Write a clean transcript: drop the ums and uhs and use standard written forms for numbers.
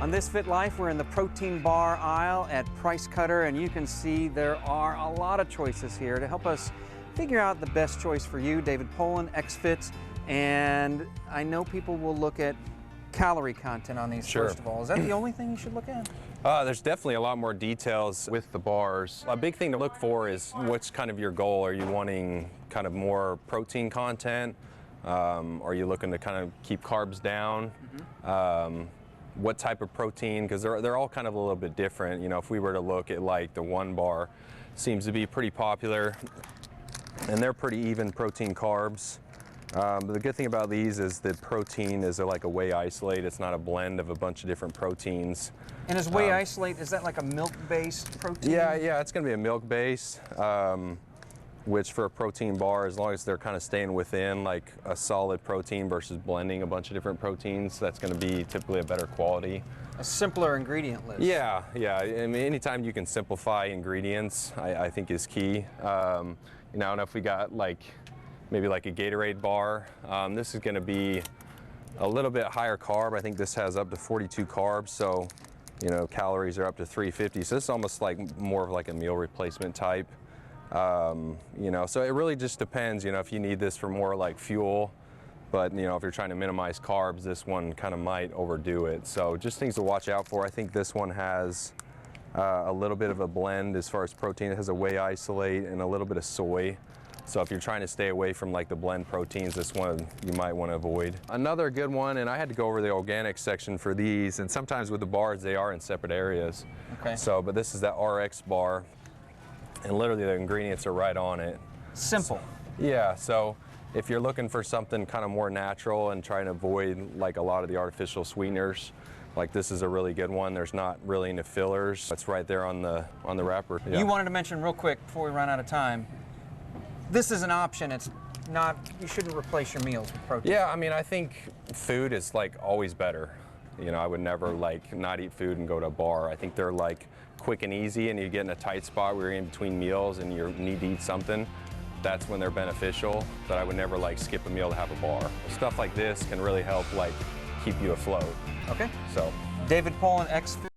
On This Fit Life, we're in the protein bar aisle at Price Cutter, and you can see there are a lot of choices here. To help us figure out the best choice for you, David Poland, XFit, and I know people will look at calorie content on these. Sure. First of all. Is that the only thing you should look at? There's definitely a lot more details with the bars. A big thing to look for is what's kind of your goal. Are you wanting kind of more protein content? Are you looking to kind of keep carbs down? What type of protein? Because they're all kind of a little bit different. You know, if we were to look at like the One Bar, seems to be pretty popular, and they're pretty even protein carbs. But the good thing about these is that protein is like a whey isolate. It's not a blend of a bunch of different proteins. And is whey isolate, is that like a milk-based protein? Yeah, it's going to be a milk-based, which for a protein bar, as long as they're kind of staying within like a solid protein versus blending a bunch of different proteins, that's going to be typically a better quality. A simpler ingredient list. Yeah. I mean, anytime you can simplify ingredients, I think is key. I don't know if we got like maybe like a Gatorade bar. This is going to be a little bit higher carb. I think this has up to 42 carbs, so you know calories are up to 350. So this is almost like more of like a meal replacement type. So it really just depends. You know, if you need this for more like fuel, but you know if you're trying to minimize carbs, this one kind of might overdo it. So just things to watch out for. I think this one has a little bit of a blend as far as protein. It has a whey isolate and a little bit of soy. So if you're trying to stay away from like the blend proteins, this one you might want to avoid. Another good one, and I had to go over the organic section for these, and sometimes with the bars they are in separate areas. Okay. So, but this is that RX bar, and literally the ingredients are right on it. Simple. Yeah, so if you're looking for something kind of more natural and trying to avoid like a lot of the artificial sweeteners, like this is a really good one. There's not really any fillers. It's right there on the wrapper. Yeah. You wanted to mention real quick before we run out of time, this is an option. It's not, you shouldn't replace your meals with protein. Yeah, I mean, I think food is like always better. You know, I would never like not eat food and go to a bar. I think they're like quick and easy, and you get in a tight spot where you're in between meals and you need to eat something. That's when they're beneficial, but I would never like skip a meal to have a bar. Stuff like this can really help like keep you afloat. Okay. So. David Poland, XFit.